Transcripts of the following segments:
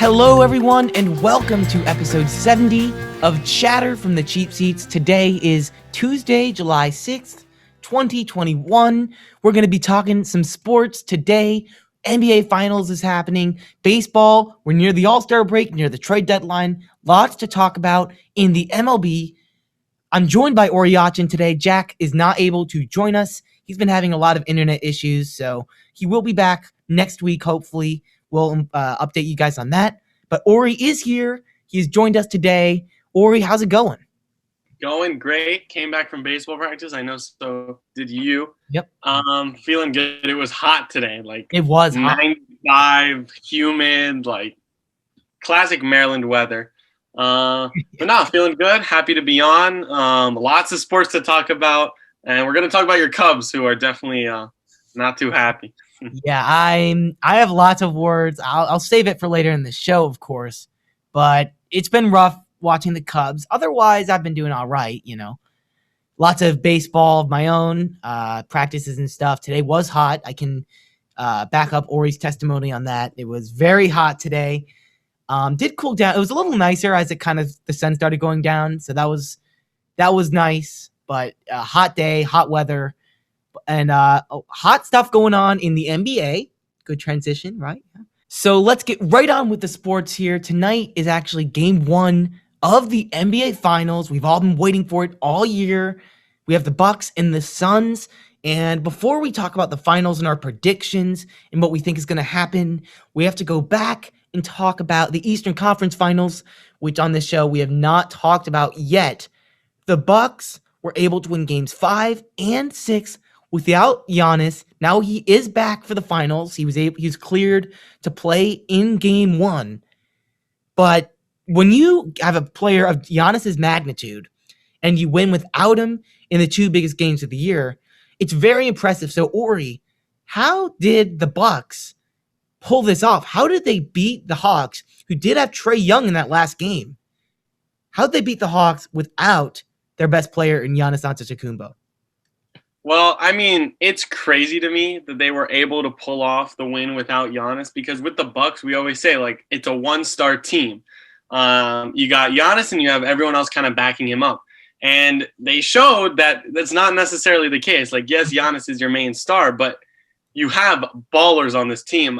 Hello, everyone, and welcome to episode 70 of Chatter from the Cheap Seats. Today is Tuesday, July 6th, 2021. We're going to be talking some sports today. NBA Finals is happening. Baseball, we're near the All-Star break, near the trade deadline. Lots to talk about in the MLB. I'm joined by Oree today. Jack is not able to join us. He's been having a lot of internet issues, so he will be back next week, hopefully. We'll update you guys on that. But Oree is here. He's joined us today. Oree, how's it going? Going great. Came back from baseball practice. I know, so did you. Yep. Feeling good. It was hot today. It was 95, humid, classic Maryland weather. But no, feeling good. Happy to be on. Lots of sports to talk about. And we're going to talk about your Cubs, who are definitely not too happy. Yeah, I have lots of words. I'll save it for later in the show, of course. But it's been rough watching the Cubs. Otherwise, I've been doing all right, Lots of baseball of my own, practices and stuff. Today was hot. I can back up Oree's testimony on that. It was very hot today. Did cool down. It was a little nicer as the sun started going down. So that was nice. But hot day, hot weather. And hot stuff going on in the NBA. Good transition, right? So let's get right on with the sports here. Tonight is actually game 1 of the NBA Finals. We've all been waiting for it all year. We have the Bucks and the Suns. And before we talk about the finals and our predictions and what we think is going to happen, we have to go back and talk about the Eastern Conference Finals, which on this show we have not talked about yet. The Bucks were able to win games 5 and 6 without Giannis. Now he is back for the finals. He was cleared to play in game 1. But when you have a player of Giannis's magnitude and you win without him in the 2 biggest games of the year, it's very impressive. So Oree, how did the Bucks pull this off? How did they beat the Hawks, who did have Trae Young in that last game? How did they beat the Hawks without their best player in Giannis Antetokounmpo? Well, I mean, it's crazy to me that they were able to pull off the win without Giannis, because with the Bucks, we always say, it's a one-star team. You got Giannis and you have everyone else kind of backing him up. And they showed that that's not necessarily the case. Yes, Giannis is your main star, but you have ballers on this team.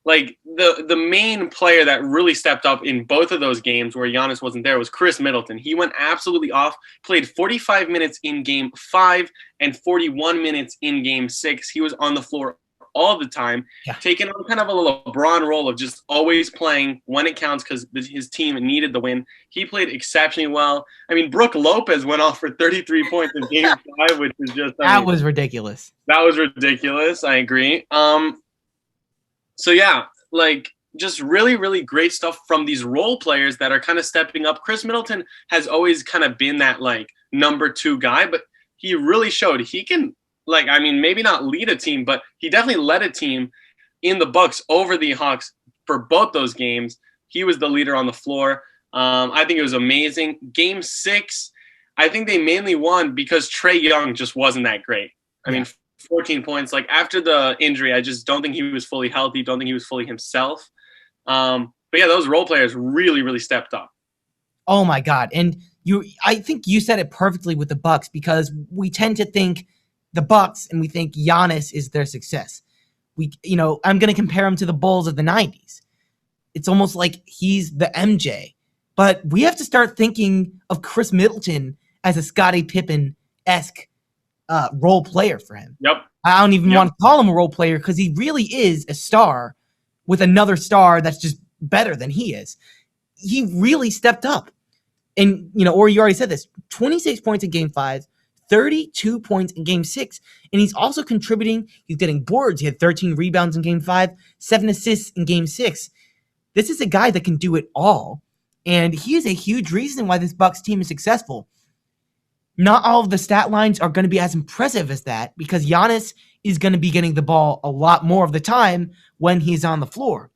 The main player that really stepped up in both of those games where Giannis wasn't there was Chris Middleton. He went absolutely off, played 45 minutes in game 5 and 41 minutes in game 6. He was on the floor all the time, taking on kind of a LeBron role of just always playing when it counts because his team needed the win. He played exceptionally well. I mean, Brook Lopez went off for 33 points in game 5, which is just... That was ridiculous. That was ridiculous. I agree. So yeah, just really, really great stuff from these role players that are kind of stepping up. Chris Middleton has always kind of been that number 2 guy, but he really showed he can, maybe not lead a team, but he definitely led a team in the Bucks over the Hawks for both those games. He was the leader on the floor. I think it was amazing. Game 6, I think they mainly won because Trae Young just wasn't that great. I mean, 14 points. After the injury, I just don't think he was fully healthy. Don't think he was fully himself. But yeah, those role players really, really stepped up. Oh my God. And I think you said it perfectly with the Bucks, because we tend to think the Bucks and we think Giannis is their success. I'm going to compare him to the Bulls of the 90s. It's almost like he's the MJ. But we have to start thinking of Chris Middleton as a Scottie Pippen-esque role player for him. Yep. I don't even want to call him a role player, because he really is a star with another star that's just better than he is. He really stepped up. And, or you already said this, 26 points in game 5, 32 points in game 6. And he's also contributing. He's getting boards. He had 13 rebounds in game 5, 7 assists in game 6. This is a guy that can do it all. And he is a huge reason why this Bucks team is successful. Not all of the stat lines are going to be as impressive as that, because Giannis is going to be getting the ball a lot more of the time when he's on the floor.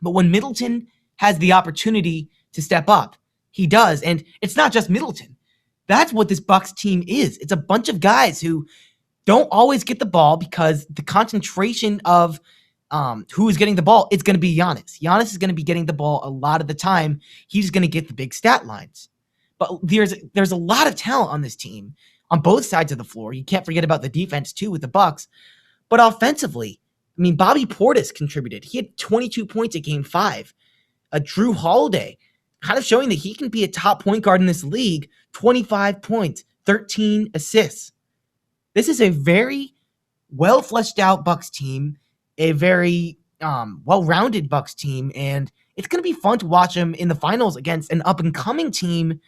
But when Middleton has the opportunity to step up, he does. And it's not just Middleton. That's what this Bucks team is. It's a bunch of guys who don't always get the ball because the concentration of who is getting the ball, it's going to be Giannis. Giannis is going to be getting the ball a lot of the time. He's going to get the big stat lines. But there's a lot of talent on this team on both sides of the floor. You can't forget about the defense too with the Bucks. But offensively, I mean, Bobby Portis contributed. He had 22 points at Game 5. Drew Holiday, kind of showing that he can be a top point guard in this league. 25 points, 13 assists. This is a very well fleshed out Bucks team, a very well rounded Bucks team, and it's going to be fun to watch them in the finals against an up and coming team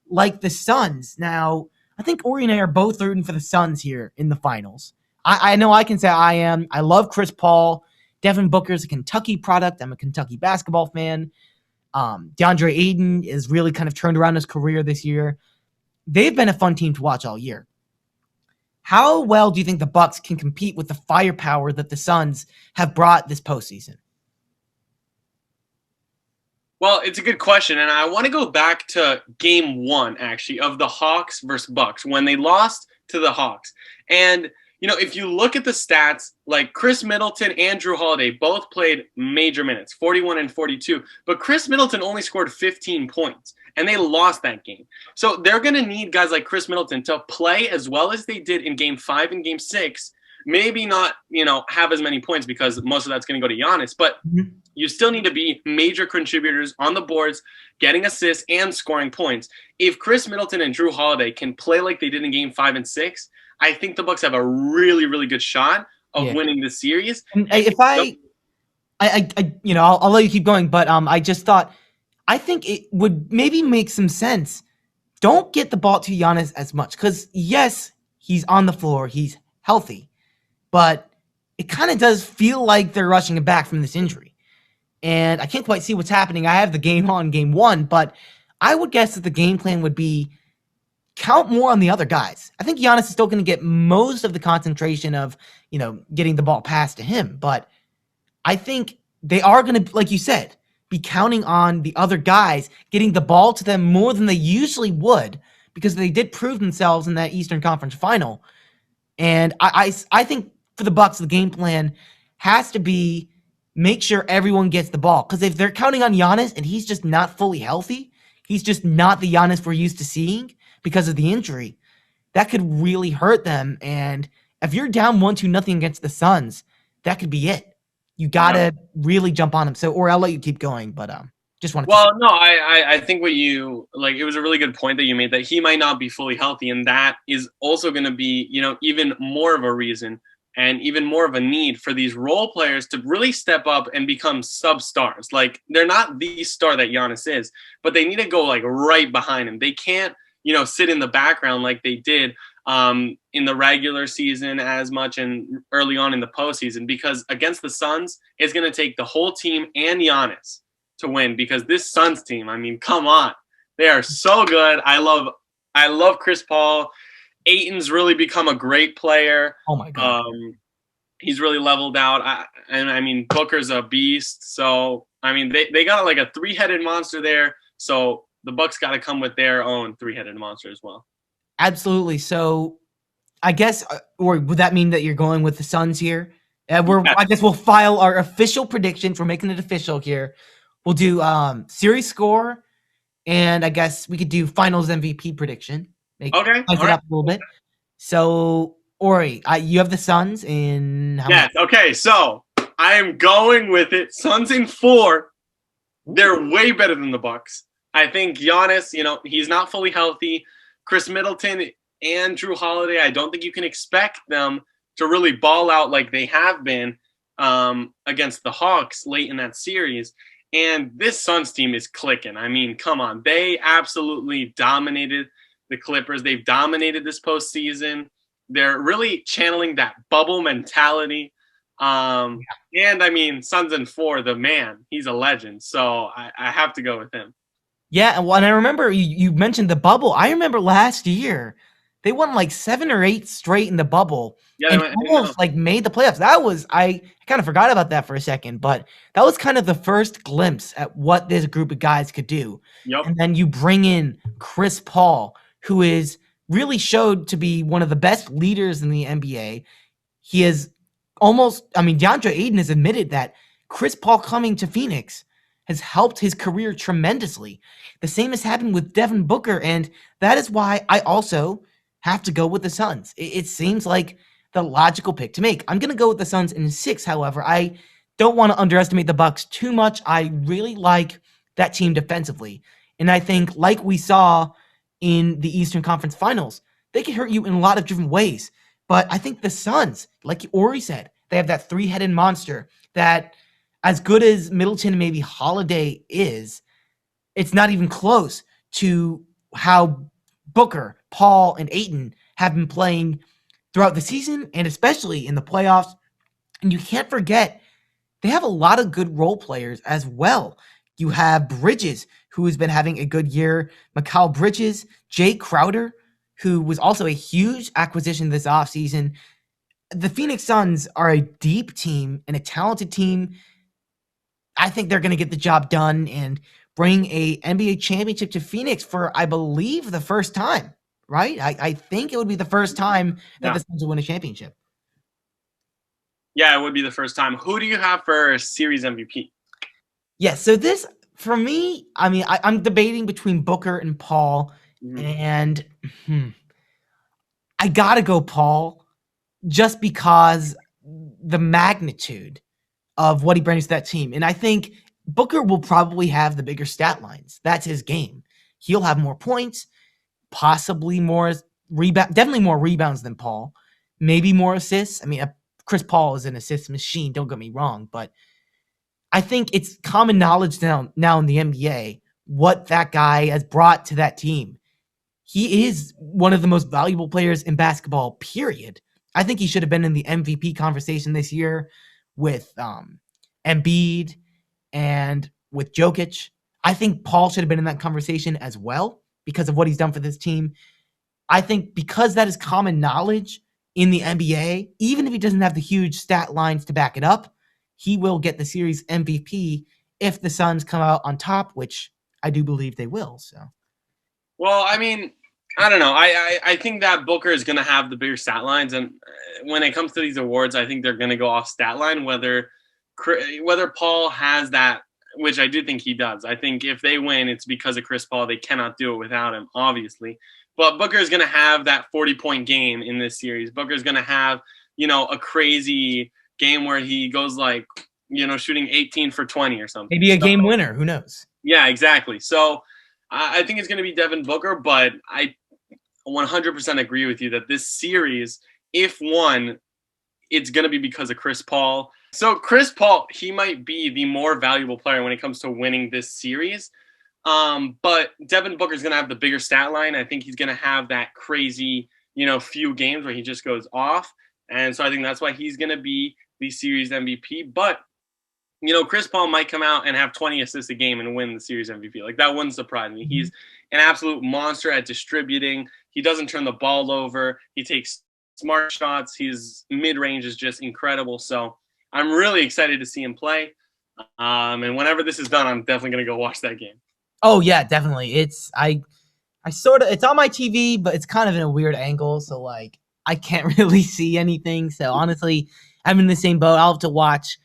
like the Suns. Now, I think Oree and I are both rooting for the Suns here in the finals. I know I can say I am. I love Chris Paul. Devin Booker's a Kentucky product. I'm a Kentucky basketball fan. DeAndre Ayton is really kind of turned around his career this year. They've been a fun team to watch all year. How well do you think the Bucks can compete with the firepower that the Suns have brought this postseason? Well, it's a good question, and I want to go back to Game 1, actually, of the Hawks versus Bucks, when they lost to the Hawks. And, if you look at the stats, like Chris Middleton and Drew Holiday both played major minutes, 41 and 42, but Chris Middleton only scored 15 points, and they lost that game. So they're going to need guys like Chris Middleton to play as well as they did in Game 5 and Game 6, maybe not, have as many points because most of that's going to go to Giannis, but you still need to be major contributors on the boards, getting assists and scoring points. If Chris Middleton and Drew Holiday can play like they did in Game 5 and 6, I think the Bucks have a really, really good shot of winning the series. If I'll let you keep going, but I just thought, I think it would maybe make some sense. Don't get the ball to Giannis as much because, yes, he's on the floor, he's healthy, but it kind of does feel like they're rushing him back from this injury. And I can't quite see what's happening. I have the game on Game 1, but I would guess that the game plan would be count more on the other guys. I think Giannis is still going to get most of the concentration of, getting the ball passed to him. But I think they are going to, like you said, be counting on the other guys getting the ball to them more than they usually would because they did prove themselves in that Eastern Conference final. And I think for the Bucks, the game plan has to be make sure everyone gets the ball. Because if they're counting on Giannis and he's just not fully healthy, he's just not the Giannis we're used to seeing because of the injury, that could really hurt them. And if you're down 1-0 against the Suns, that could be it. You got to really jump on them. So, or I'll let you keep going, but just wanted to. Well, no, I think what you, it was a really good point that you made that he might not be fully healthy. And that is also going to be, even more of a reason and even more of a need for these role players to really step up and become sub-stars. Like, they're not the star that Giannis is, but they need to go, right behind him. They can't, sit in the background like they did in the regular season as much and early on in the postseason, because against the Suns, it's going to take the whole team and Giannis to win, because this Suns team, I mean, come on. They are so good. I love Chris Paul. Ayton's really become a great player. Oh my God. He's really leveled out. Booker's a beast. So, they got a three-headed monster there. So the Bucks got to come with their own three-headed monster as well. Absolutely. So I guess, or would that mean that you're going with the Suns here? I guess we'll file our official predictions. We're making it official here. We'll do series score, and I guess we could do finals MVP prediction. Okay. Spice it up a little bit. So, Oree, you have the Suns in how Yes. much? Okay. So I am going with it. Suns in 4. They're way better than the Bucks. I think Giannis, he's not fully healthy. Chris Middleton and Drew Holiday, I don't think you can expect them to really ball out like they have been against the Hawks late in that series. And this Suns team is clicking. I mean, come on. They absolutely dominated the Clippers. They've dominated this postseason. They're really channeling that bubble mentality. And Suns in 4, the man, he's a legend. So I have to go with him. Yeah, and I remember you mentioned the bubble. I remember last year they won 7 or 8 straight in the bubble. Yeah, and almost made the playoffs. That was I kind of forgot about that for a second, but that was kind of the first glimpse at what this group of guys could do. Yep. And then you bring in Chris Paul, who is really showed to be one of the best leaders in the NBA. He has almost, I mean, DeAndre Ayton has admitted that Chris Paul coming to Phoenix has helped his career tremendously. The same has happened with Devin Booker, and that is why I also have to go with the Suns. It seems like the logical pick to make. I'm going to go with the Suns in 6, however. I don't want to underestimate the Bucks too much. I really like that team defensively. And I think, like we saw in the Eastern Conference Finals, they can hurt you in a lot of different ways. But I think the Suns, like Oree said, they have that three-headed monster that, as good as Middleton and maybe Holiday is, it's not even close to how Booker, Paul, and Ayton have been playing throughout the season and especially in the playoffs. And you can't forget, they have a lot of good role players as well. You have Bridges, who has been having a good year, Mikal Bridges, Jay Crowder, who was also a huge acquisition this offseason. The Phoenix Suns are a deep team and a talented team. I think they're going to get the job done and bring a NBA championship to Phoenix for, I believe, the first time, right? I think it would be the first time that the Suns will win a championship. Yeah, it would be the first time. Who do you have for Series MVP? Yeah, so this, for me, I mean, I'm debating between Booker and Paul, and I got to go Paul just because the magnitude of what he brings to that team. And I think Booker will probably have the bigger stat lines. That's his game. He'll have more points, possibly more rebound, definitely more rebounds than Paul, maybe more assists. I mean, Chris Paul is an assist machine, don't get me wrong, but I think it's common knowledge now in the NBA what that guy has brought to that team. He is one of the most valuable players in basketball, period. I think he should have been in the MVP conversation this year with Embiid and with Jokic. I think Paul should have been in that conversation as well because of what he's done for this team. I think because that is common knowledge in the NBA, even if he doesn't have the huge stat lines to back it up, he will get the series MVP if the Suns come out on top, which I do believe they will. So, well, I mean, I don't know. I think that Booker is going to have the bigger stat lines, and when it comes to these awards, I think they're going to go off stat line. Whether Paul has that, which I do think he does. I think if they win, it's because of Chris Paul. They cannot do it without him, obviously. But Booker is going to have that 40-point game in this series. Booker is going to have, a crazy game where he goes like, shooting 18 for 20 or something. Maybe a game winner. Who knows? Yeah, exactly. So I think it's going to be Devin Booker, but I 100% agree with you that this series, if won, it's going to be because of Chris Paul. So Chris Paul, he might be the more valuable player when it comes to winning this series. But Devin Booker's going to have the bigger stat line. I think he's going to have that crazy, few games where he just goes off. And so I think that's why he's going to be the series MVP. But, Chris Paul might come out and have 20 assists a game and win the series MVP. Like, that wouldn't surprise me. He's an absolute monster at distributing. He doesn't turn the ball over. He takes smart shots. His mid-range is just incredible. So I'm really excited to see him play. And whenever this is done, I'm definitely going to go watch that game. Oh yeah, definitely. It's it's on my TV, but it's kind of in a weird angle, so like I can't really see anything. So honestly, I'm in the same boat. I'll have to watch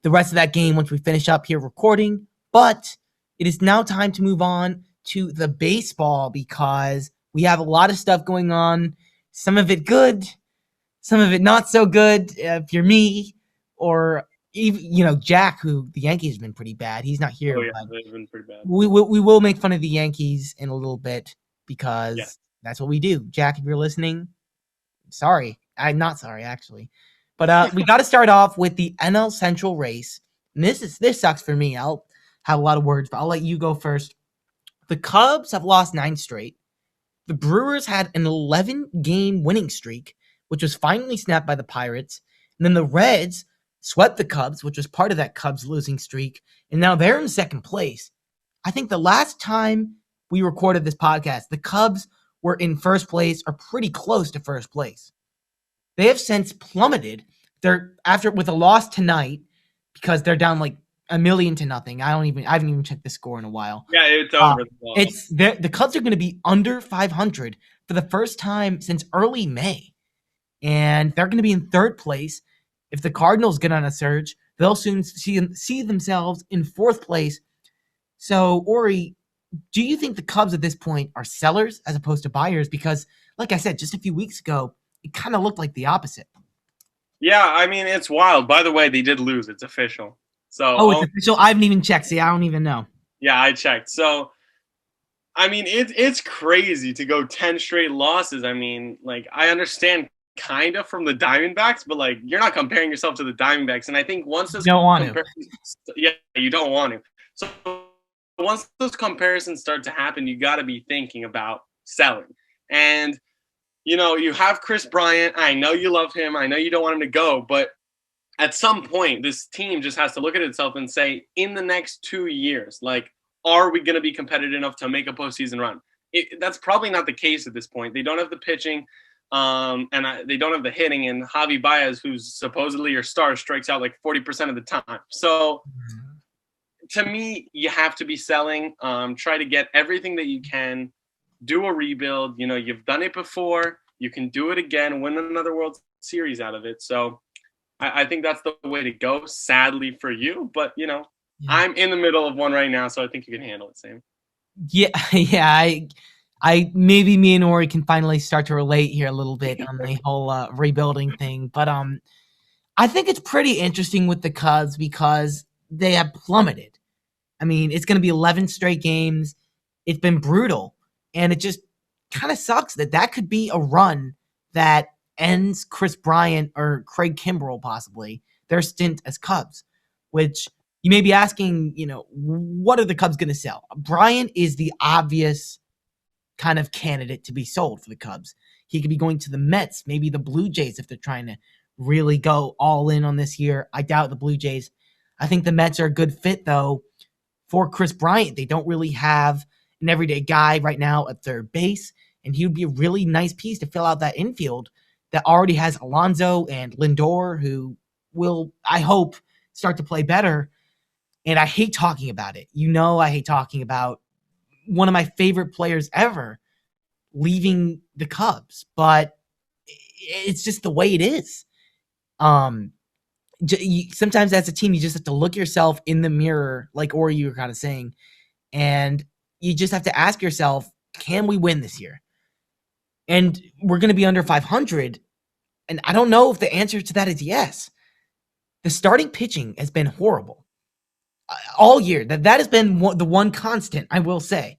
the rest of that game once we finish up here recording. But it is now time to move on to the baseball because we have a lot of stuff going on. Some of it good, some of it not so good. If you're me or even, Jack, who the Yankees have been pretty bad. He's not here. Oh, yeah, they've been pretty bad. We will make fun of the Yankees in a little bit because that's what we do. Jack, if you're listening, sorry. I'm not sorry, actually. But we got to start off with the NL Central race. And this sucks for me. I'll have a lot of words, but I'll let you go first. The Cubs have lost 9 straight. The Brewers had an 11-game winning streak, which was finally snapped by the Pirates. And then the Reds swept the Cubs, which was part of that Cubs losing streak, and now they're in second place. I think the last time we recorded this podcast, the Cubs were in first place or pretty close to first place. They have since plummeted. They're with a loss tonight because they're down like 1,000,000-0. I haven't even checked the score in a while. Yeah, it's over. The Cubs are going to be under 500 for the first time since early May, and they're going to be in third place. If the Cardinals get on a surge, they'll soon see themselves in fourth place. So, Oree, do you think the Cubs at this point are sellers as opposed to buyers? Because, like I said, just a few weeks ago, it kind of looked like the opposite. Yeah, I mean, it's wild. By the way, they did lose. It's official. So, Oh, it's official? I haven't even checked. See, I don't even know. yeah, I checked. So, I mean, it's crazy to go 10 straight losses. I mean, like, I understand kind of from the Diamondbacks, but, like, you're not comparing yourself to the Diamondbacks. And I think once this You don't want to. yeah, you don't want to. So once those comparisons start to happen, you got to be thinking about selling. And, you have Chris Bryant. I know you love him. I know you don't want him to go, but at some point, this team just has to look at itself and say, in the next 2 years, like, are we going to be competitive enough to make a postseason run? That's probably not the case at this point. They don't have the pitching, they don't have the hitting. And Javi Baez, who's supposedly your star, strikes out like 40% of the time. So to me, you have to be selling. Try to get everything that you can. Do a rebuild. You've done it before. You can do it again. Win another World Series out of it. So I think that's the way to go. Sadly for you, but yeah. I'm in the middle of one right now, so I think you can handle it, Sam. Yeah, yeah. I maybe me and Oree can finally start to relate here a little bit on the whole rebuilding thing. But I think it's pretty interesting with the Cubs because they have plummeted. I mean, it's going to be 11 straight games. It's been brutal, and it just kind of sucks that could be a run that ends Chris Bryant or Craig Kimbrell possibly their stint as Cubs, which you may be asking, what are the Cubs going to sell? Bryant is the obvious kind of candidate to be sold for the Cubs. He could be going to the Mets, maybe the Blue Jays if they're trying to really go all in on this year. I doubt the Blue Jays. I think the Mets are a good fit, though, for Chris Bryant. They don't really have an everyday guy right now at third base, and he would be a really nice piece to fill out that infield that already has Alonso and Lindor, who will, I hope, start to play better. And I hate talking about it. I hate talking about one of my favorite players ever leaving the Cubs, but it's just the way it is. Sometimes as a team, you just have to look yourself in the mirror, like Oree, you were kind of saying, and you just have to ask yourself, can we win this year? And we're going to be under 500. And I don't know if the answer to that is yes. The starting pitching has been horrible all year. That has been the one constant, I will say.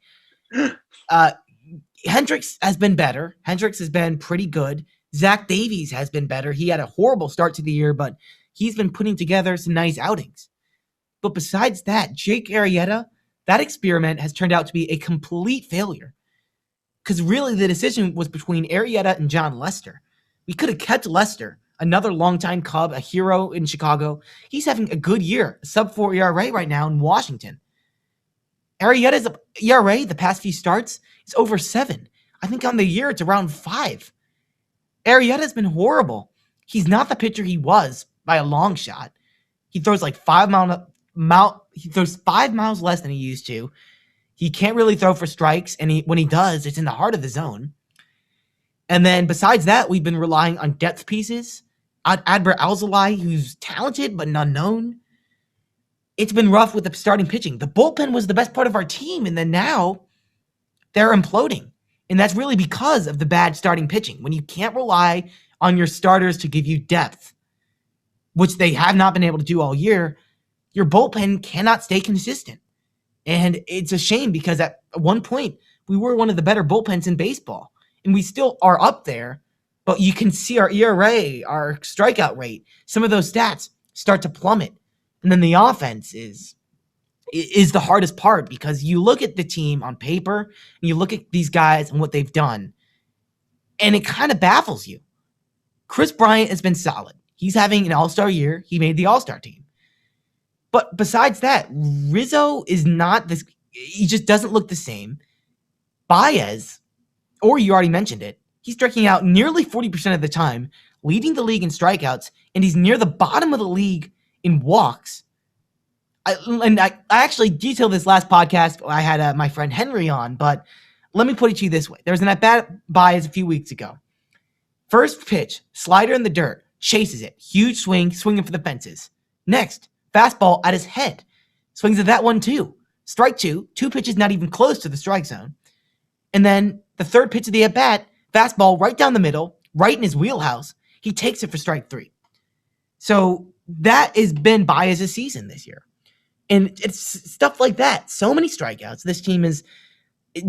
Hendricks has been better. Hendricks has been pretty good. Zach Davies has been better. He had a horrible start to the year, but he's been putting together some nice outings. But besides that, Jake Arrieta, that experiment has turned out to be a complete failure. Because really the decision was between Arrieta and John Lester. We could have kept Lester, another longtime Cub, a hero in Chicago. He's having a good year, sub-4 ERA right now in Washington. Arrieta's ERA, the past few starts, is over 7. I think on the year it's around 5. Arrieta's been horrible. He's not the pitcher he was by a long shot. He throws like 5 miles less than he used to. He can't really throw for strikes, and when he does, it's in the heart of the zone. And then besides that, we've been relying on depth pieces. Adbert Alzolay, who's talented but unknown. It's been rough with the starting pitching. The bullpen was the best part of our team, and then now they're imploding. And that's really because of the bad starting pitching. When you can't rely on your starters to give you depth, which they have not been able to do all year, your bullpen cannot stay consistent. And it's a shame because at one point, we were one of the better bullpens in baseball. And we still are up there, but you can see our ERA, our strikeout rate, some of those stats start to plummet. And then the offense is the hardest part because you look at the team on paper and you look at these guys and what they've done, and it kind of baffles you. Chris Bryant has been solid. He's having an all-star year. He made the all-star team. But besides that, Rizzo is not this. He just doesn't look the same. Baez, or you already mentioned it, he's striking out nearly 40% of the time, leading the league in strikeouts, and he's near the bottom of the league in walks. I actually detailed this last podcast. I had my friend Henry on, but let me put it to you this way. There was an at-bat Baez a few weeks ago. First pitch, slider in the dirt, chases it. Huge swing, swinging for the fences. Next, fastball at his head. Swings at that one too. Strike two. Two pitches not even close to the strike zone. And then the third pitch of the at-bat, fastball right down the middle, right in his wheelhouse. He takes it for strike three. So that has been Baez's season this year. And it's stuff like that. So many strikeouts. This team is,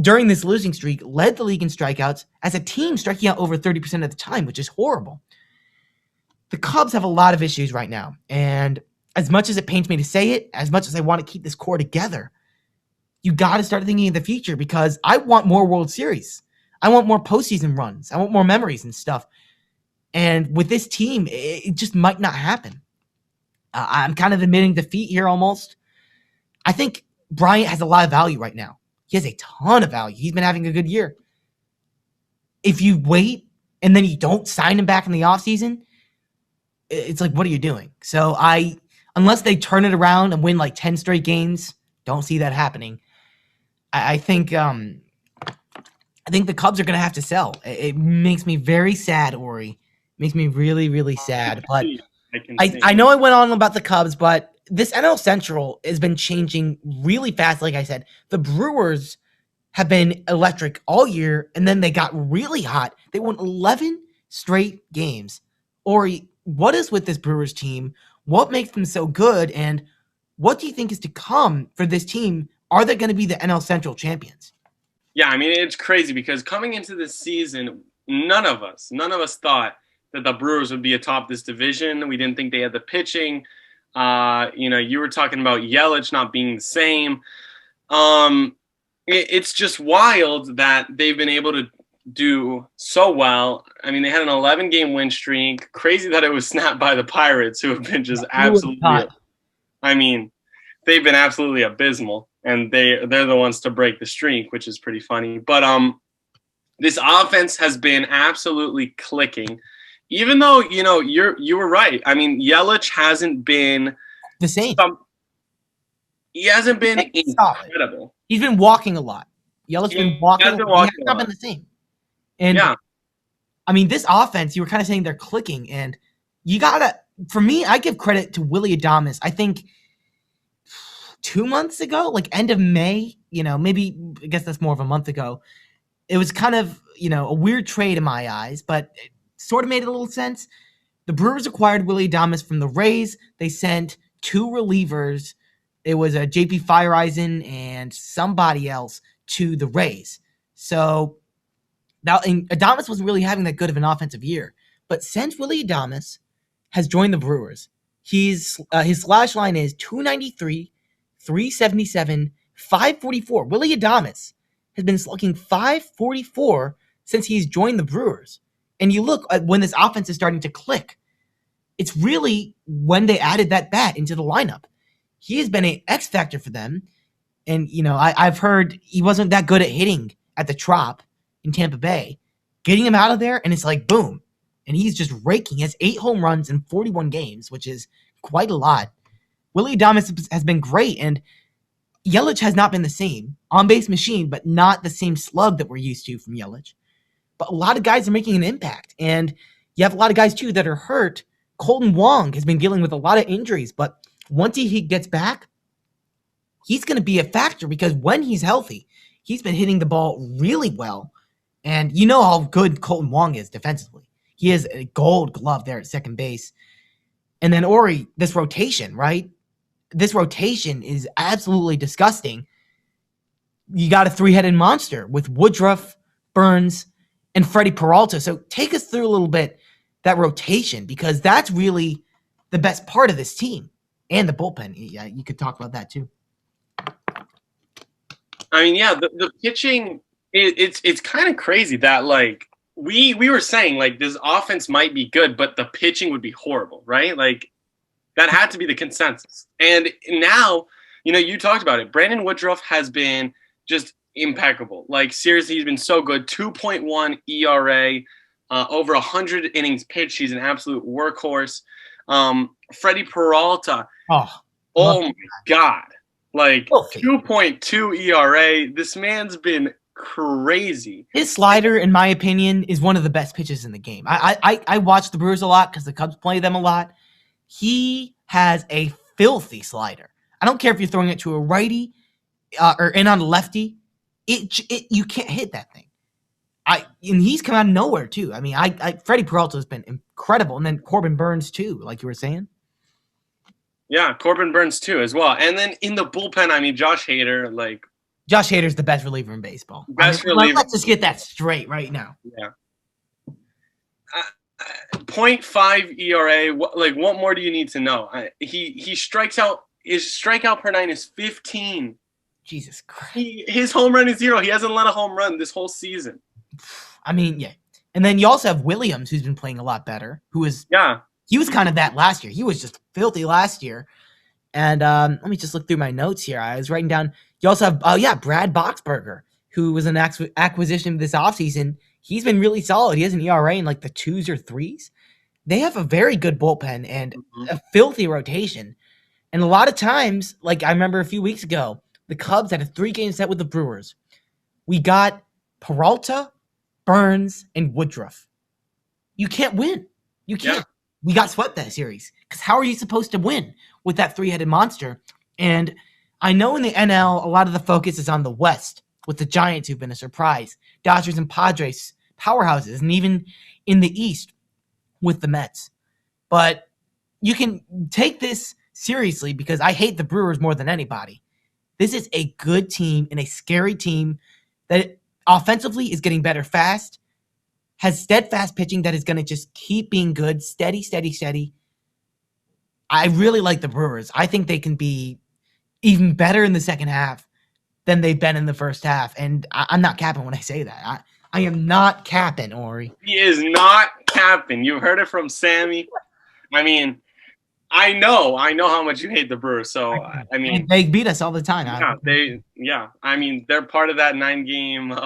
during this losing streak, led the league in strikeouts as a team, striking out over 30% of the time, which is horrible. The Cubs have a lot of issues right now. And as much as it pains me to say it, as much as I want to keep this core together, you got to start thinking of the future, because I want more World Series. I want more postseason runs. I want more memories and stuff. And with this team, it just might not happen. I'm kind of admitting defeat here almost. I think Bryant has a lot of value right now. He has a ton of value. He's been having a good year. If you wait and then you don't sign him back in the offseason, it's like, what are you doing? So unless they turn it around and win like 10 straight games, don't see that happening. I think the Cubs are going to have to sell. It makes me very sad, Oree. It makes me really, really sad. But I know I went on about the Cubs, but this NL Central has been changing really fast. Like I said, the Brewers have been electric all year, and then they got really hot. They won 11 straight games. Oree, what is with this Brewers team? What makes them so good? And what do you think is to come for this team? Are they going to be the NL Central champions? Yeah, I mean, it's crazy because coming into this season, none of us thought that the Brewers would be atop this division. We didn't think they had the pitching. You were talking about Yelich not being the same. It's just wild that they've been able to do so well. I mean, they had an 11-game win streak. Crazy that it was snapped by the Pirates, who have been just absolutely. I mean, they've been absolutely abysmal, and they're the ones to break the streak, which is pretty funny. But this offense has been absolutely clicking. Even though, you were right. I mean, Yelich hasn't been the same. He hasn't been incredible. He's been walking a lot. Yelich been walking. He has not been the same. And yeah. I mean, this offense, you were kind of saying they're clicking, and for me, I give credit to Willy Adames. I think 2 months ago, like end of May, maybe, I guess that's more of a month ago. It was kind of, a weird trade in my eyes, but it sort of made a little sense. The Brewers acquired Willy Adames from the Rays. They sent 2 relievers. It was a JP Fireeisen and somebody else to the Rays. So now, Adames wasn't really having that good of an offensive year. But since Willy Adames has joined the Brewers, his slash line is 293, 377, 544. Willy Adames has been slugging 544 since he's joined the Brewers. And you look at when this offense is starting to click, it's really when they added that bat into the lineup. He has been an X factor for them. And, I've heard he wasn't that good at hitting at the Trop in Tampa Bay. Getting him out of there, and it's like, boom. And he's just raking. He has 8 home runs in 41 games, which is quite a lot. Willy Adames has been great, and Yelich has not been the same. On-base machine, but not the same slug that we're used to from Yelich. But a lot of guys are making an impact, and you have a lot of guys, too, that are hurt. Colton Wong has been dealing with a lot of injuries, but once he gets back, he's going to be a factor, because when he's healthy, he's been hitting the ball really well. And you know how good Colton Wong is defensively. He has a gold glove there at second base. And then Oree, this rotation, right? This rotation is absolutely disgusting. You got a 3-headed monster with Woodruff, Burns, and Freddie Peralta. So take us through a little bit that rotation, because that's really the best part of this team. And the bullpen. Yeah, you could talk about that too. I mean, yeah, the pitching, it's kind of crazy that, like, we were saying, like, this offense might be good, but the pitching would be horrible, right? Like, that had to be the consensus. And now, you talked about it. Brandon Woodruff has been just impeccable. Like, seriously, he's been so good. 2.1 ERA, over 100 innings pitched. He's an absolute workhorse. Freddie Peralta. Oh my God. Like 2.2 ERA. This man's been crazy. His slider, in my opinion, is one of the best pitches in the game. I watch the Brewers a lot because the Cubs play them a lot. He has a filthy slider. I don't care if you're throwing it to a righty or in on a lefty. You can't hit that thing. And he's come out of nowhere too. I mean, Freddie Peralta has been incredible, and then Corbin Burns too, like you were saying. Yeah, Corbin Burns too as well. And then in the bullpen, I mean, Josh Hader, like Josh Hader's the best reliever in baseball. Best reliever. Let's just get that straight right now. Yeah. 0.5 ERA. What more do you need to know? He strikes out. His strikeout per nine is 15. Jesus Christ. His home run is 0. He hasn't let a home run this whole season. I mean, yeah. And then you also have Williams, who's been playing a lot better. He was kind of that last year. He was just filthy last year. And let me just look through my notes here. I was writing down. You also have, Brad Boxberger, who was an acquisition this offseason. He's been really solid. He has an ERA in like the 2s or 3s. They have a very good bullpen and a filthy rotation. And a lot of times, like I remember a few weeks ago, the Cubs had a 3-game set with the Brewers. We got Peralta, Burns, and Woodruff. You can't win. You can't. Yeah. We got swept that series. Because how are you supposed to win with that 3-headed monster? And I know in the NL, a lot of the focus is on the West with the Giants, who've been a surprise. Dodgers and Padres, powerhouses. And even in the East with the Mets. But you can take this seriously because I hate the Brewers more than anybody. This is a good team and a scary team that offensively is getting better fast, has steadfast pitching that is going to just keep being good, steady, steady, steady. I really like the Brewers. I think they can be even better in the second half than they've been in the first half. And I'm not capping when I say that. I am not capping, Oree. He is not capping. You heard it from Sammy. I mean, I know how much you hate the Brewers. So I mean, and they beat us all the time. I mean, they're part of that 9-game.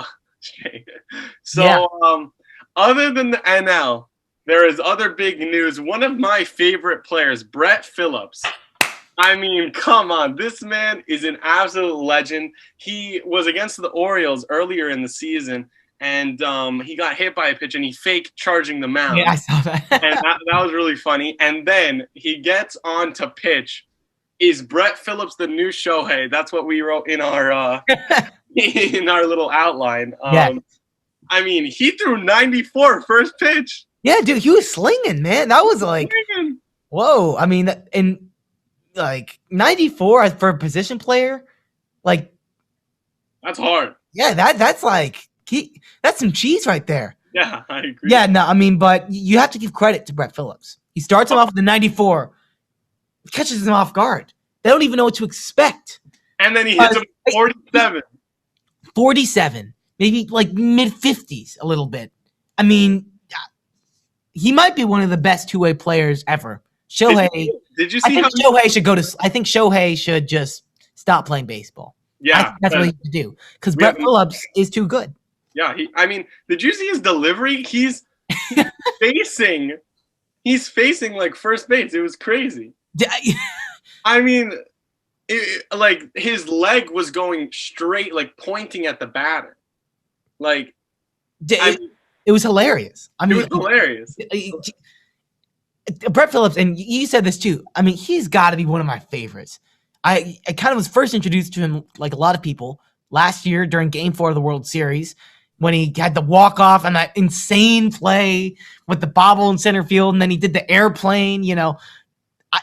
So other than the NL, there is other big news. One of my favorite players, Brett Phillips. I mean, come on. This man is an absolute legend. He was against the Orioles earlier in the season, and he got hit by a pitch, and he faked charging the mound. Yeah, I saw that. And that was really funny. And then he gets on to pitch. Is Brett Phillips the new Shohei? That's what we wrote in our in our little outline. I mean, he threw 94 first pitch. Yeah, dude, he was slinging, man. That was like, whoa. I mean, and like 94 for a position player, like that's hard. Yeah, that's like that's some cheese right there. Yeah, I agree. Yeah, no, I mean, but you have to give credit to Brett Phillips. He starts him off with the 94, catches him off guard. They don't even know what to expect. And then he hits him 47. 47, maybe like mid-50s a little bit. I mean, he might be one of the best two-way players ever. Shohei. Did you see I think Shohei should just stop playing baseball. Yeah. That's what he should do. Because Brett Phillips is too good. Yeah, did you see his delivery? He's facing like first base. It was crazy. I mean, like his leg was going straight, like pointing at the batter. Like, it was hilarious. I mean, it was hilarious. Brett Phillips, and you said this too. I mean, he's got to be one of my favorites. I kind of was first introduced to him, like a lot of people, last year during Game 4 of the World Series when he had the walk-off and that insane play with the bobble in center field, and then he did the airplane,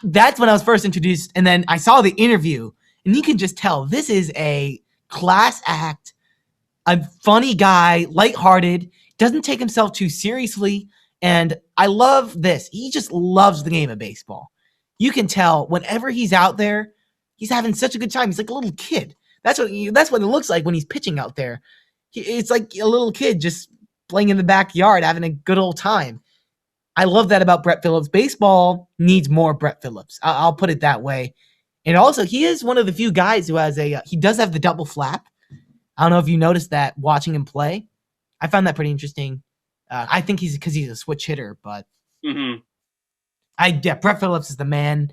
That's when I was first introduced, and then I saw the interview, and you can just tell this is a class act, a funny guy, lighthearted, doesn't take himself too seriously, and I love this. He just loves the game of baseball. You can tell whenever he's out there, he's having such a good time. He's like a little kid. That's what it looks like when he's pitching out there. It's like a little kid just playing in the backyard, having a good old time. I love that about Brett Phillips. Baseball needs more Brett Phillips. I'll put it that way. And also, he is one of the few guys who has he does have the double flap. I don't know if you noticed that watching him play. I found that pretty interesting. I think because he's a switch hitter, but Brett Phillips is the man.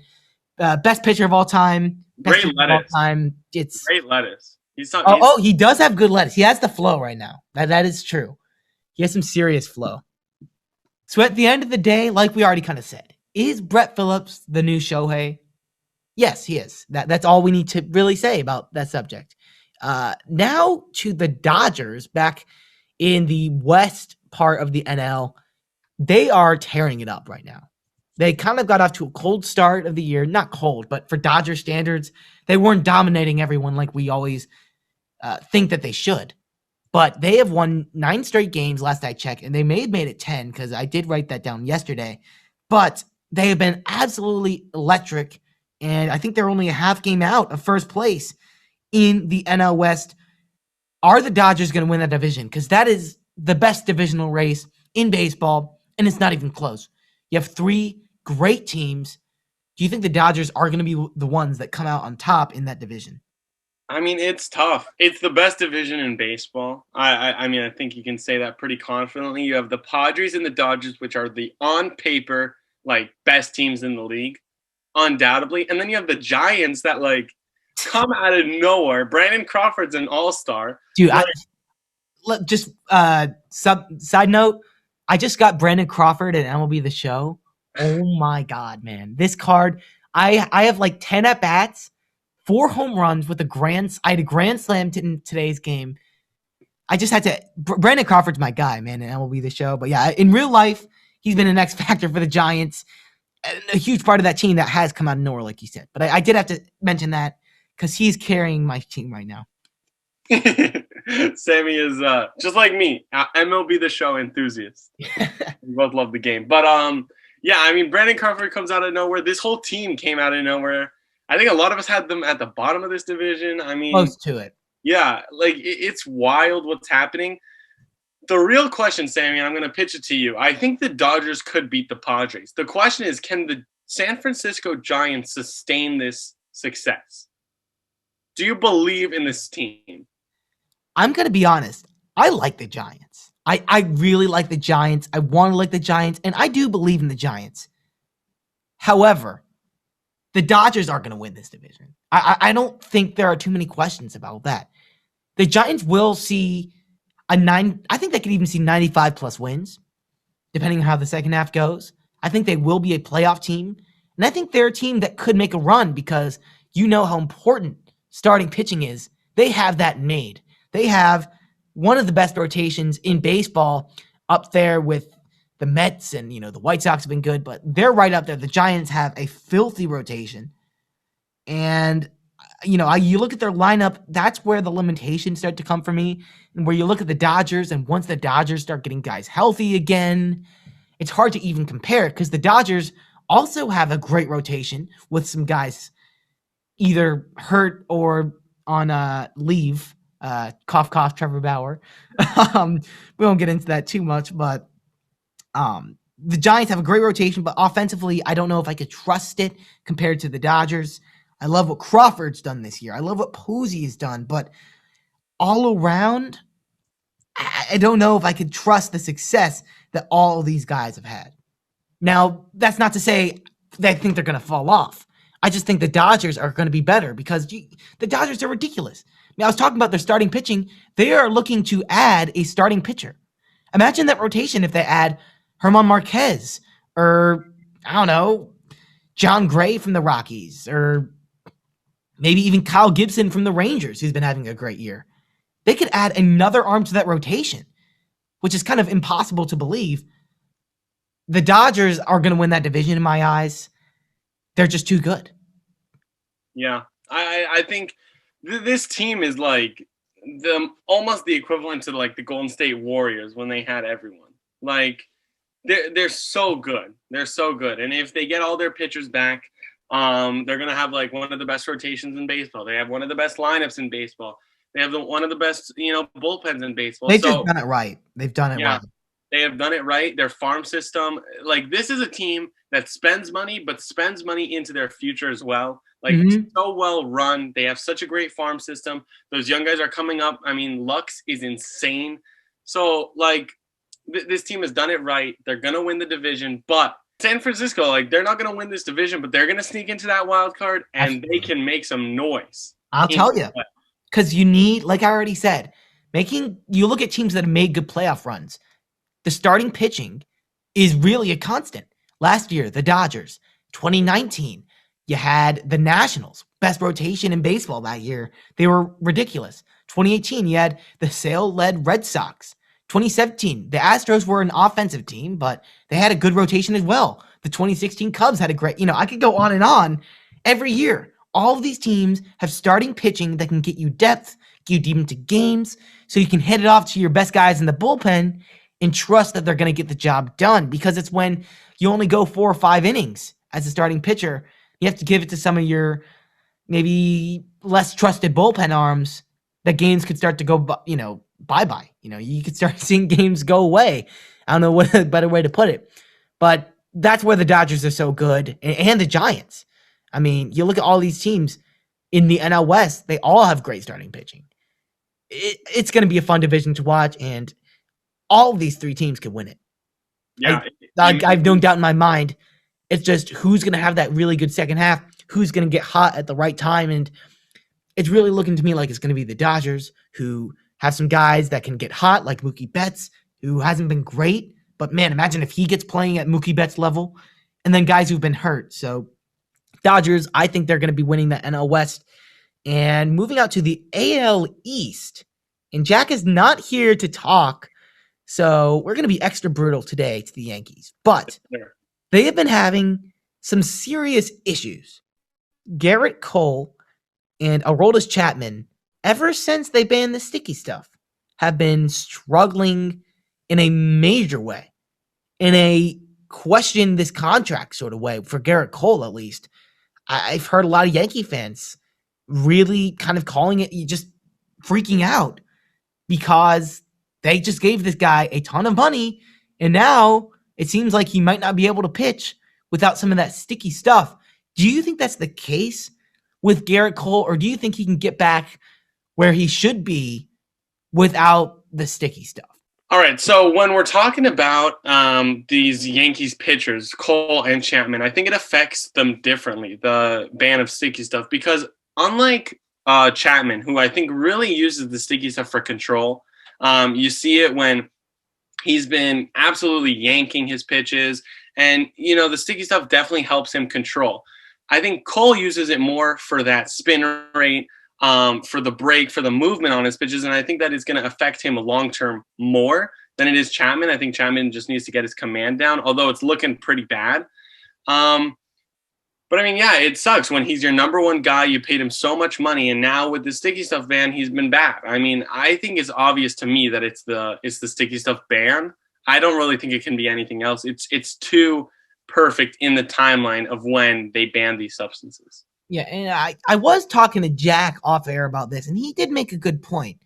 Best pitcher of all time. Great lettuce. It's great lettuce. Oh, he does have good lettuce. He has the flow right now. That is true. He has some serious flow. So at the end of the day, like we already kind of said, is Brett Phillips the new Shohei? Yes, he is. That's all we need to really say about that subject. Now to the Dodgers back in the west part of the NL. They are tearing it up right now. They kind of got off to a cold start of the year. Not cold, but for Dodger standards, they weren't dominating everyone like we always think that they should. But they have won 9 straight games last I checked, and they may have made it 10 because I did write that down yesterday. But they have been absolutely electric, and I think they're only a half game out of first place in the NL West. Are the Dodgers going to win that division? Because that is the best divisional race in baseball, and it's not even close. You have 3 great teams. Do you think the Dodgers are going to be the ones that come out on top in that division? I mean, it's tough. It's the best division in baseball. I mean, I think you can say that pretty confidently. You have the Padres and the Dodgers, which are the on paper like best teams in the league, undoubtedly. And then you have the Giants that like come out of nowhere. Brandon Crawford's an all-star. Dude, just side note, I just got Brandon Crawford and MLB The Show. Oh my god, man! This card, I have like 10 at bats, 4 home runs with I had a grand slam in today's game. I just had to. Brandon Crawford's my guy, man, and MLB The Show. But yeah, in real life, he's been an X factor for the Giants, and a huge part of that team that has come out of nowhere, like you said. But I did have to mention that because he's carrying my team right now. Sammy is just like me, MLB The Show enthusiast. We both love the game. But yeah, I mean, Brandon Crawford comes out of nowhere. This whole team came out of nowhere. I think a lot of us had them at the bottom of this division. I mean, close to it. Yeah, like it's wild what's happening. The real question, Sammy, and I'm going to pitch it to you. I think the Dodgers could beat the Padres. The question is, can the San Francisco Giants sustain this success? Do you believe in this team? I'm going to be honest. I like the Giants. I really like the Giants. I want to like the Giants, and I do believe in the Giants. However, the Dodgers are going to win this division. I don't think there are too many questions about that. The Giants will see I think they could even see 95 plus wins, depending on how the second half goes. I think they will be a playoff team, and I think they're a team that could make a run because you know how important starting pitching is. They have that made. They have one of the best rotations in baseball up there with the Mets, and the White Sox have been good, but they're right up there. The Giants have a filthy rotation. And you look at their lineup, that's where the limitations start to come for me. And where you look at the Dodgers, and once the Dodgers start getting guys healthy again, it's hard to even compare because the Dodgers also have a great rotation with some guys either hurt or on leave. Cough, cough, Trevor Bauer. We won't get into that too much, but the Giants have a great rotation, but offensively, I don't know if I could trust it compared to the Dodgers. I love what Crawford's done this year. I love what Posey has done, but all around, I don't know if I could trust the success that all of these guys have had. Now, that's not to say that I think they're going to fall off. I just think the Dodgers are going to be better because the Dodgers are ridiculous. I mean, I was talking about their starting pitching. They are looking to add a starting pitcher. Imagine that rotation if they add Herman Marquez or, I don't know, John Gray from the Rockies or maybe even Kyle Gibson from the Rangers, who's been having a great year. They could add another arm to that rotation, which is kind of impossible to believe. The Dodgers are going to win that division in my eyes. They're just too good. Yeah, I think this team is like almost the equivalent to like the Golden State Warriors when they had everyone. Like they're so good. They're so good. And if they get all their pitchers back, they're gonna have like one of the best rotations in baseball. They have one of the best lineups in baseball. They have one of the best, bullpens in baseball. They've just done it right. They've done it right. They have done it right. Their farm system, like this is a team that spends money, but spends money into their future as well. Like it's so well run. They have such a great farm system. Those young guys are coming up. I mean, Lux is insane. So like this team has done it right. They're gonna win the division, but San Francisco, like they're not gonna win this division, but they're gonna sneak into that wild card and they can make some noise. I'll tell you. Because you need, like I already said, you look at teams that have made good playoff runs. The starting pitching is really a constant. Last year, the Dodgers. 2019, you had the Nationals, best rotation in baseball that year. They were ridiculous. 2018, you had the Sale-led Red Sox. 2017, the Astros were an offensive team, but they had a good rotation as well. The 2016 Cubs had a great, I could go on and on every year. All of these teams have starting pitching that can get you depth, get you deep into games, so you can hit it off to your best guys in the bullpen and trust that they're going to get the job done, because it's when you only go 4 or 5 innings as a starting pitcher, you have to give it to some of your maybe less trusted bullpen arms, that games could start to go, bye-bye. You could start seeing games go away. I don't know what a better way to put it. But that's where the Dodgers are so good, and the Giants. I mean, you look at all these teams in the NL West, they all have great starting pitching. It's going to be a fun division to watch, and all of these 3 teams could win it. Yeah, I've no doubt in my mind. It's just who's going to have that really good second half, who's going to get hot at the right time, and it's really looking to me like it's going to be the Dodgers, who have some guys that can get hot, like Mookie Betts, who hasn't been great, but man, imagine if he gets playing at Mookie Betts level, and then guys who've been hurt. So Dodgers, I think they're going to be winning the NL West. And moving out to the AL East, and Jack is not here to talk, so we're going to be extra brutal today to the Yankees. But they have been having some serious issues. Garrett Cole and Aroldis Chapman, ever since they banned the sticky stuff, have been struggling in a major way, in a question this contract sort of way, for Garrett Cole at least. I've heard a lot of Yankee fans really kind of calling it, just freaking out, because they just gave this guy a ton of money, and now it seems like he might not be able to pitch without some of that sticky stuff. Do you think that's the case with Garrett Cole, or do you think he can get back where he should be without the sticky stuff? All right, so when we're talking about these Yankees pitchers, Cole and Chapman, I think it affects them differently, the ban of sticky stuff, because unlike Chapman, who I think really uses the sticky stuff for control, you see it when he's been absolutely yanking his pitches, and the sticky stuff definitely helps him control. I think Cole uses it more for that spin rate, for the break, for the movement on his pitches, and I think that is going to affect him long-term more than it is Chapman. I think Chapman just needs to get his command down, although it's looking pretty bad. But I mean, yeah, it sucks when he's your number one guy. You paid him so much money, and now with the sticky stuff ban, he's been bad. I mean, I think it's obvious to me that it's the sticky stuff ban. I don't really think it can be anything else. It's too perfect in the timeline of when they banned these substances. Yeah, and I was talking to Jack off air about this, and he did make a good point.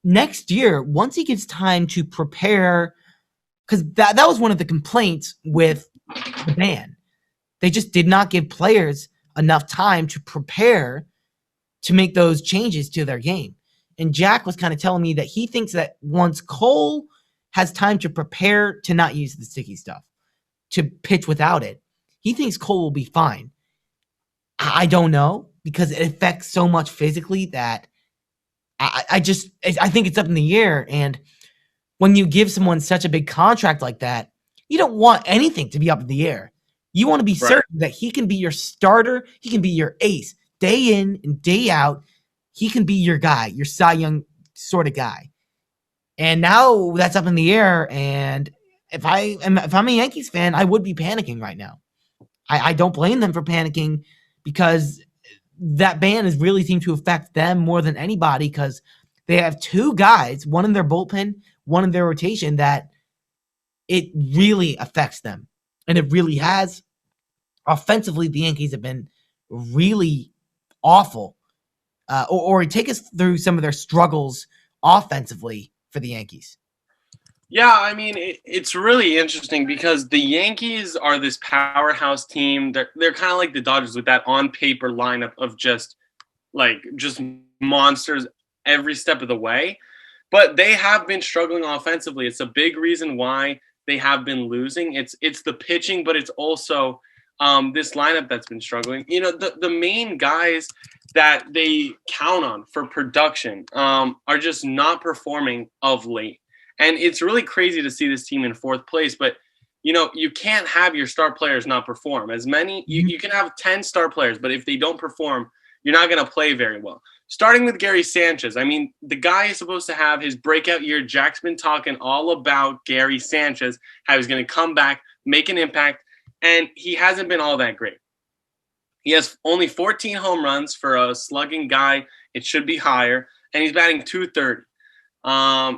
Next year, once he gets time to prepare, because that was one of the complaints with the ban. They just did not give players enough time to prepare to make those changes to their game. And Jack was kind of telling me that he thinks that once Cole has time to prepare to not use the sticky stuff, to pitch without it, he thinks Cole will be fine. I don't know, because it affects so much physically that I think it's up in the air. And when you give someone such a big contract like that, you don't want anything to be up in the air. You want to be certain that he can be your starter. He can be your ace day in and day out. He can be your guy, your Cy Young sort of guy. And now that's up in the air. And if I'm a Yankees fan, I would be panicking right now. I don't blame them for panicking, because that ban has really seemed to affect them more than anybody, because they have 2 guys, one in their bullpen, one in their rotation, that it really affects them. And it really has. Offensively, the Yankees have been really awful. Or take us through some of their struggles offensively for the Yankees. Yeah, I mean, it's really interesting, because the Yankees are this powerhouse team. They're kind of like the Dodgers with that on-paper lineup of just monsters every step of the way. But they have been struggling offensively. It's a big reason why they have been losing. It's the pitching, but it's also this lineup that's been struggling. The main guys that they count on for production are just not performing of late. And it's really crazy to see this team in fourth place, but you can't have your star players not perform. You can have 10 star players, but if they don't perform, you're not going to play very well. Starting with Gary Sanchez. I mean, the guy is supposed to have his breakout year. Jack's been talking all about Gary Sanchez, how he's going to come back, make an impact, and he hasn't been all that great. He has only 14 home runs for a slugging guy. It should be higher, and he's batting .230.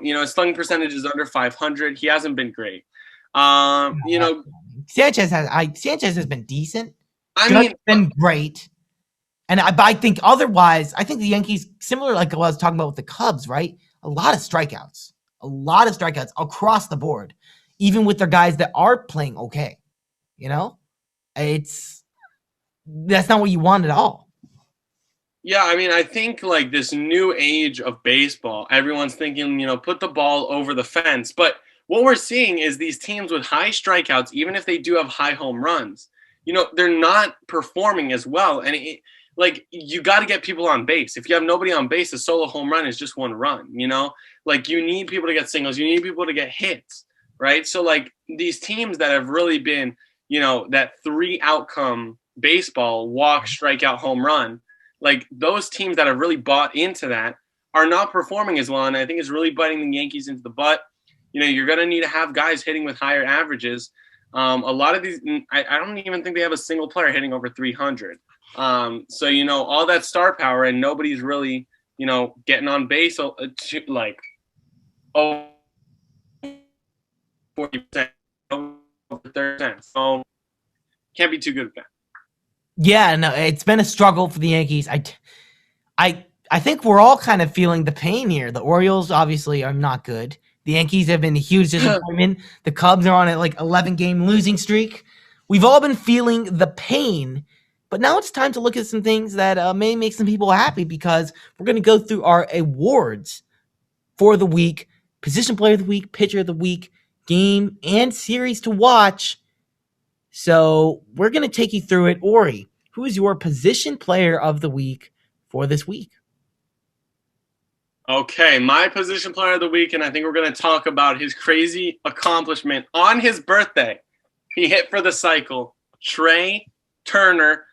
His slugging percentage is under 500. He hasn't been great. Sanchez has been decent. I mean, been great. And I think otherwise, I think the Yankees, similar like what I was talking about with the Cubs, right? A lot of strikeouts across the board, even with their guys that are playing okay. That's not what you want at all. Yeah, I mean, I think like this new age of baseball, everyone's thinking, put the ball over the fence. But what we're seeing is these teams with high strikeouts, even if they do have high home runs, they're not performing as well. And you got to get people on base. If you have nobody on base, a solo home run is just one run, Like you need people to get singles. You need people to get hits, right? So like these teams that have really been, that 3 outcome baseball, walk, strikeout, home run, like those teams that have really bought into that are not performing as well. And I think it's really biting the Yankees into the butt. You're going to need to have guys hitting with higher averages. A lot of these, I don't even think they have a single player hitting over 300. So, all that star power and nobody's really, getting on base like 40%, over 30%. So can't be too good at that. Yeah, no, it's been a struggle for the Yankees. I think we're all kind of feeling the pain here. The Orioles obviously are not good. The Yankees have been a huge disappointment. The Cubs are on a 11-game losing streak. We've all been feeling the pain, but now it's time to look at some things that may make some people happy because we're going to go through our awards for the week: position player of the week, pitcher of the week, game and series to watch. So we're going to take you through it. Oree, who is your position player of the week for this week? Okay, my position player of the week, and I think we're going to talk about his crazy accomplishment on his birthday. He hit for the cycle. Trea Turner.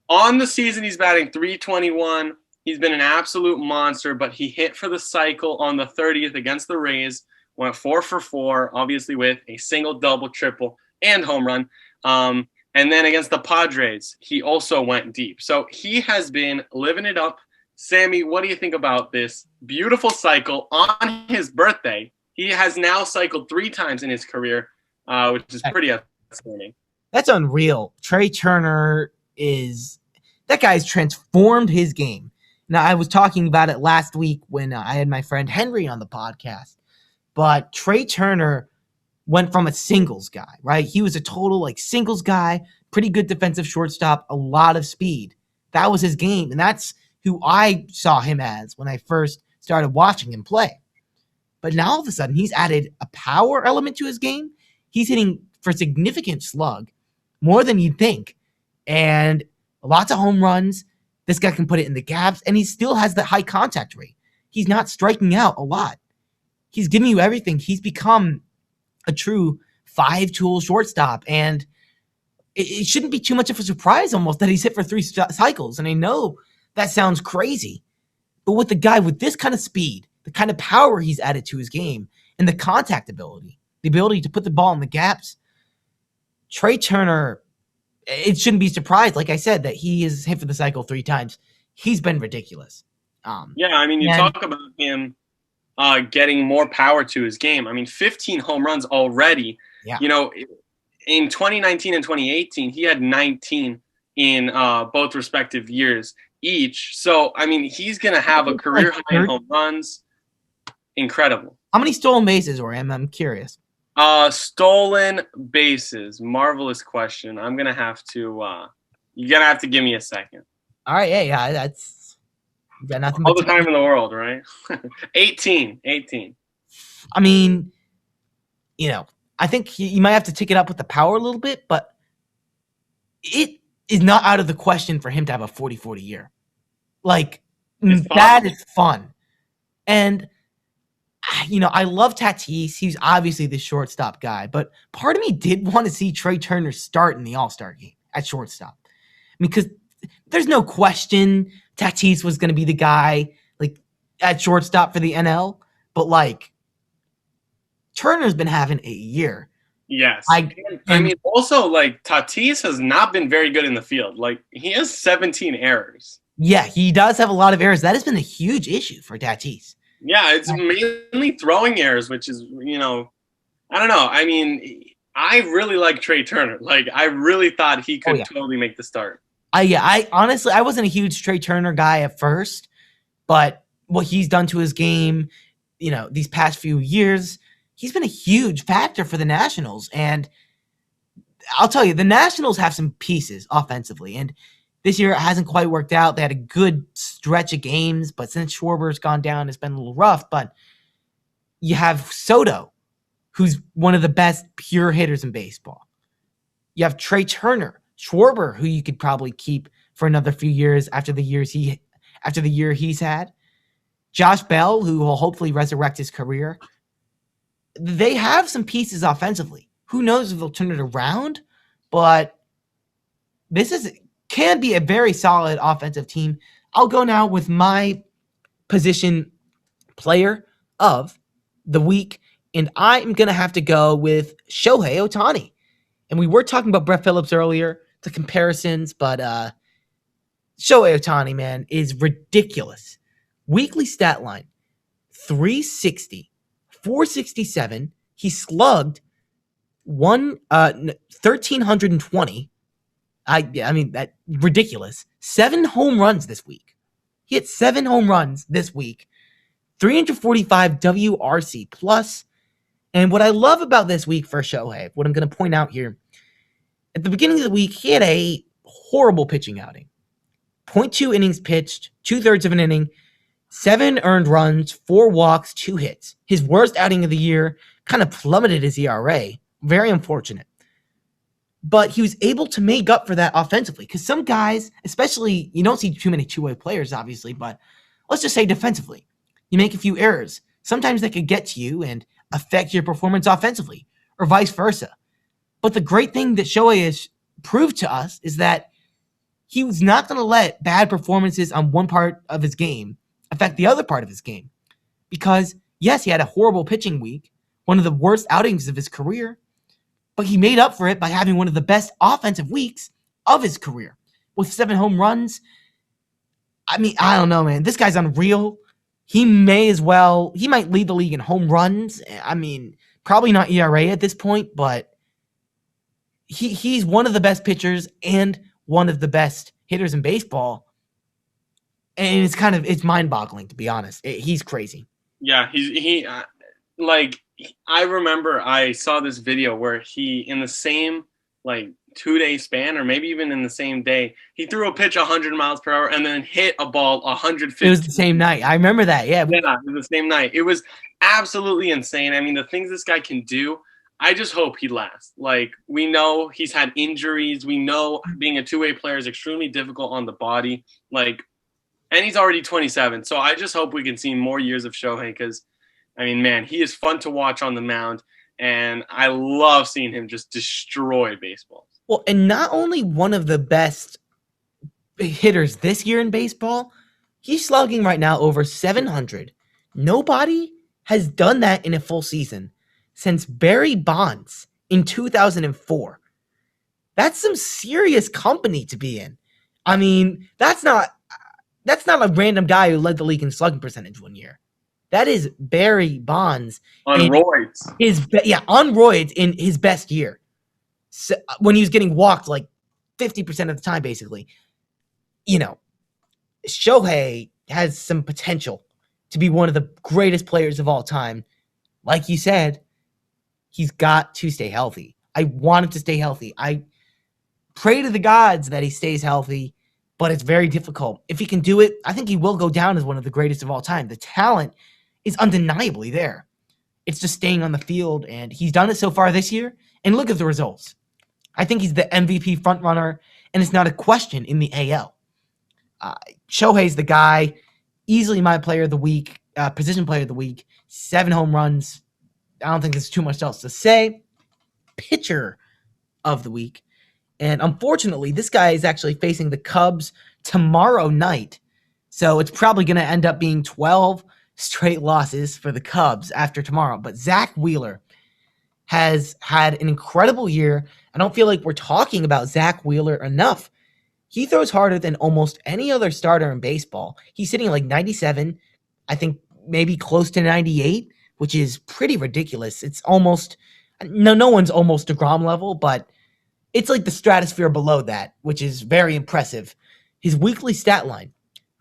On the season, he's batting .321. He's been an absolute monster, but he hit for the cycle on the 30th against the Rays. Went 4 for 4, obviously with a single, double, triple, and home run. And then against the Padres, he also went deep. So he has been living it up. Sammy, what do you think about this beautiful cycle on his birthday? He has now cycled 3 times in his career, which is pretty outstanding. That's unreal. Trea Turner that guy's transformed his game. Now, I was talking about it last week when I had my friend Henry on the podcast, but Trea Turner went from a singles guy, right? He was a total singles guy, pretty good defensive shortstop, a lot of speed. That was his game, and that's who I saw him as when I first started watching him play. But now all of a sudden, he's added a power element to his game. He's hitting for significant slug, more than you'd think, and lots of home runs. This guy can put it in the gaps, and he still has the high contact rate. He's not striking out a lot. He's giving you everything. He's become a true 5-tool shortstop, and it shouldn't be too much of a surprise almost that he's hit for 3 cycles. And I know that sounds crazy, but with the guy with this kind of speed, the kind of power he's added to his game, and the contact ability, the ability to put the ball in the gaps, Trea Turner, it shouldn't be surprised, like I said, that he is hit for the cycle 3 times. He's been ridiculous. Yeah, I mean, you talk about him getting more power to his game. I mean, 15 home runs already. Yeah. In 2019 and 2018, he had 19 in both respective years each. So, I mean, he's going to have a career high in home runs. Incredible. How many stolen bases, or I'm curious? Stolen bases. Marvelous question. I'm going to have to you're going to have to give me a second. All right. Yeah, that's you got nothing all the time in the world, right? 18. I mean, I think you might have to tick it up with the power a little bit, but it is not out of the question for him to have a 40-40 year. Like, It's that possible. is fun. And, I love Tatis. He's obviously the shortstop guy, but part of me did want to see Trey Turner start in the All-Star game at shortstop. Because there's no question Tatis was going to be the guy, like, at shortstop for the NL, but, like, Turner's been having a year. Yes. I And, I and mean, also, like, Tatis has not been very good in the field. Like, he has 17 errors. Yeah, he does have a lot of errors. That has been a huge issue for Tatis. Yeah, it's mainly throwing errors, which is, I don't know. I mean, I really like Trey Turner. Like, I really thought he Oh could yeah. totally make the start. I honestly I wasn't a huge Trey Turner guy at first, but what he's done to his game, these past few years, he's been a huge factor for the Nationals. And I'll tell you, the Nationals have some pieces offensively, and this year it hasn't quite worked out. They had a good stretch of games, but since Schwarber's gone down, it's been a little rough. But you have Soto, who's one of the best pure hitters in baseball. You have Trey Turner, Schwarber, who you could probably keep for another few years after the year he's had. Josh Bell, who will hopefully resurrect his career. They have some pieces offensively. Who knows if they'll turn it around? But this can be a very solid offensive team. I'll go now with my position player of the week, and I'm gonna have to go with Shohei Ohtani. And we were talking about Brett Phillips earlier, the comparisons, but Shohei Ohtani, man, is ridiculous. Weekly stat line 360, 467. He slugged 1,320. I mean, that ridiculous. 7 home runs this week. He hit 7 home runs this week. 345 WRC plus. And what I love about this week for Shohei, what I'm going to point out here, at the beginning of the week, he had a horrible pitching outing. 0.2 innings pitched, 2/3 of an inning, 7 earned runs, 4 walks, 2 hits. His worst outing of the year, kind of plummeted his ERA. Very unfortunate. But he was able to make up for that offensively. Because some guys, especially, you don't see too many two-way players, obviously, but let's just say defensively, you make a few errors. Sometimes they could get to you and affect your performance offensively, or vice versa. But the great thing that Shohei has proved to us is that he was not going to let bad performances on one part of his game affect the other part of his game. Because, yes, he had a horrible pitching week, one of the worst outings of his career, but he made up for it by having one of the best offensive weeks of his career with 7 home runs. I mean, I don't know, man. This guy's unreal. He might lead the league in home runs. I mean, probably not ERA at this point, but he's one of the best pitchers and one of the best hitters in baseball. And it's mind-boggling, to be honest. He's crazy. Yeah, I remember I saw this video where he, in the same, 2-day span, or maybe even in the same day, he threw a pitch 100 miles per hour and then hit a ball 150. It was the same night. I remember that. Yeah. Yeah, it was the same night. It was absolutely insane. I mean, the things this guy can do, I just hope he lasts. Like, we know he's had injuries. We know being a two-way player is extremely difficult on the body. And he's already 27. So I just hope we can see more years of Shohei because, I mean, man, he is fun to watch on the mound. And I love seeing him just destroy baseball. Well, and not only one of the best hitters this year in baseball, he's slugging right now over 700. Nobody has done that in a full season since Barry Bonds in 2004. That's some serious company to be in. I mean, that's not a random guy who led the league in slugging percentage one year. That is Barry Bonds on roids. On roids in his best year. So, when he was getting walked like 50% of the time, basically. Shohei has some potential to be one of the greatest players of all time. Like you said, he's got to stay healthy. I want him to stay healthy. I pray to the gods that he stays healthy, but it's very difficult. If he can do it, I think he will go down as one of the greatest of all time. The talent is undeniably there. It's just staying on the field, and he's done it so far this year, and look at the results. I think he's the MVP frontrunner. and it's not a question in the AL. Shohei's the guy, easily my player of the week, position player of the week, 7 home runs. I don't think there's too much else to say. Pitcher of the week. And unfortunately, this guy is actually facing the Cubs tomorrow night. So it's probably going to end up being 12 straight losses for the Cubs after tomorrow. But Zach Wheeler has had an incredible year. I don't feel like we're talking about Zach Wheeler enough. He throws harder than almost any other starter in baseball. He's sitting like 97, I think maybe close to 98, which is pretty ridiculous. It's almost, no one's almost DeGrom level, but it's like the stratosphere below that, which is very impressive. His weekly stat line,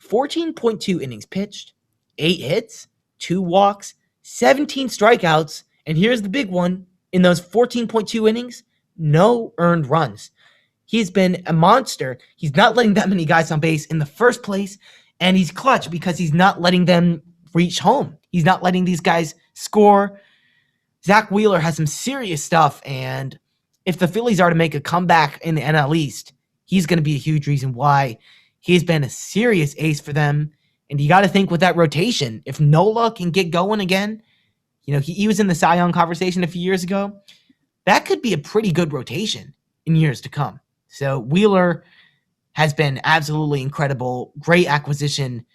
14.2 innings pitched, 8 hits, 2 walks, 17 strikeouts, and here's the big one, in those 14.2 innings, no earned runs. He's been a monster. He's not letting that many guys on base in the first place, and he's clutch because he's not letting them reach home. He's not letting these guys score. Zach Wheeler has some serious stuff, and if the Phillies are to make a comeback in the NL East, he's going to be a huge reason why. He's been a serious ace for them, and you got to think with that rotation, if Nola can get going again, he was in the Cy Young conversation a few years ago, that could be a pretty good rotation in years to come. So Wheeler has been absolutely incredible. Great acquisition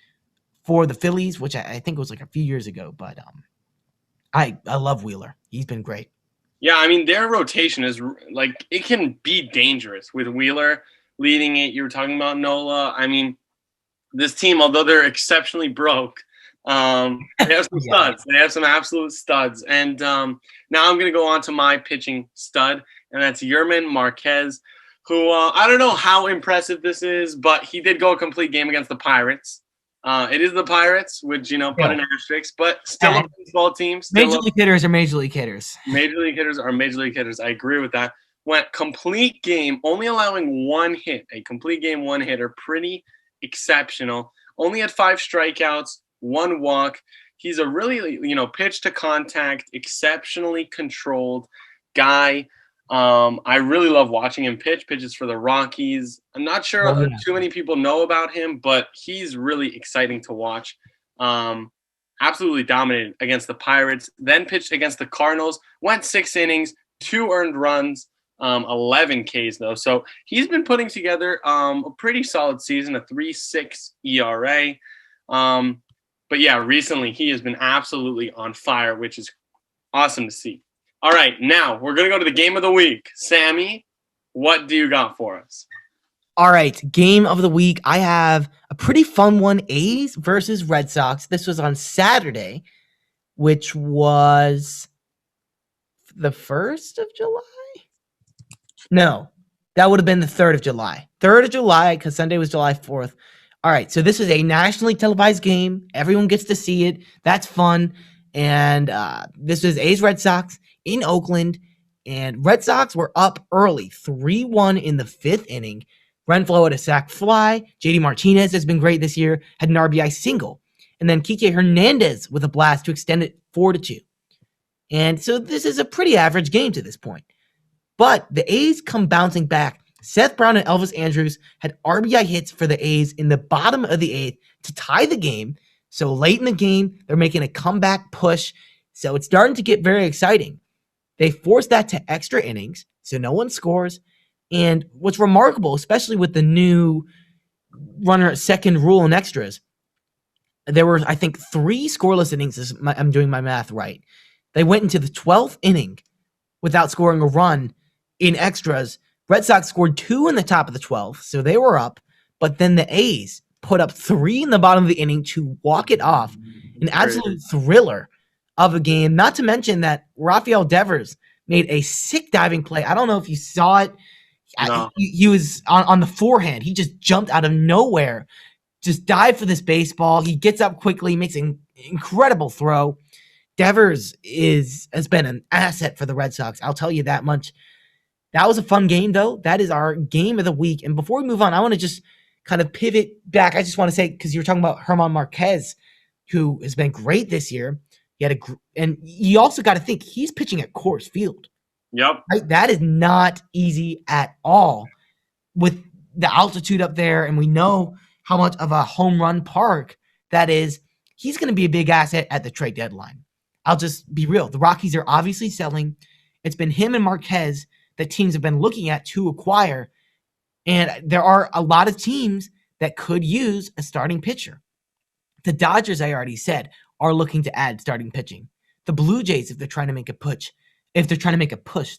for the Phillies, which I think was like a few years ago. But I love Wheeler. He's been great. Yeah, I mean, their rotation is like, it can be dangerous with Wheeler leading it. You were talking about Nola. I mean, this team, although they're exceptionally broke, they have some studs. They have some absolute studs. And now I'm going to go on to my pitching stud, and that's Yerman Marquez, who I don't know how impressive this is, but he did go a complete game against the Pirates. It is the Pirates, which, put an asterisk, but still a baseball team. Major league hitters are major league hitters. Major league hitters are major league hitters. I agree with that. Went complete game, only allowing 1 hit. A complete game, 1 hitter. Pretty exceptional. Only had 5 strikeouts, 1 walk. He's a really, pitch to contact, exceptionally controlled guy. I really love watching him pitch. Pitches for the Rockies. I'm not sure too many people know about him, but he's really exciting to watch. Absolutely dominated against the Pirates. Then pitched against the Cardinals. Went 6 innings, 2 earned runs, 11 Ks though. So he's been putting together a pretty solid season, a 3.6 ERA. But yeah, recently he has been absolutely on fire, which is awesome to see. All right, now we're going to go to the game of the week. Sammy, what do you got for us? All right, game of the week. I have a pretty fun one, A's versus Red Sox. This was on Saturday, which was the 1st of July? No, that would have been the 3rd of July. 3rd of July, because Sunday was July 4th. All right, so this is a nationally televised game. Everyone gets to see it. That's fun. And this was A's Red Sox in Oakland, and Red Sox were up early, 3-1 in the 5th inning. Renfroe had a sac fly. JD Martinez has been great this year, had an RBI single. And then Kike Hernandez with a blast to extend it 4-2. And so this is a pretty average game to this point. But the A's come bouncing back. Seth Brown and Elvis Andrus had RBI hits for the A's in the bottom of the 8th to tie the game. So late in the game, they're making a comeback push. So it's starting to get very exciting. They forced that to extra innings, so no one scores. And what's remarkable, especially with the new runner at second rule in extras, there were, I think, 3 scoreless innings. I'm doing my math right. They went into the 12th inning without scoring a run in extras. Red Sox scored 2 in the top of the 12th, so they were up. But then the A's put up 3 in the bottom of the inning to walk it off. An absolute thriller of a game. Not to mention that Rafael Devers made a sick diving play. I don't know if you saw it. No. He was on the forehand. He just jumped out of nowhere, just dived for this baseball. He gets up quickly, makes an incredible throw. Devers has been an asset for the Red Sox. I'll tell you that much. That was a fun game, though. That is our game of the week. And before we move on, I want to just kind of pivot back. I just want to say, because you were talking about German Marquez, who has been great this year. And you also got to think he's pitching at Coors Field. Yep. Right? That is not easy at all with the altitude up there, and we know how much of a home run park that is. He's going to be a big asset at the trade deadline. I'll just be real. The Rockies are obviously selling. It's been him and Marquez that teams have been looking at to acquire. And there are a lot of teams that could use a starting pitcher. The Dodgers, I already said, are looking to add starting pitching. The Blue Jays, if they're trying to make a push,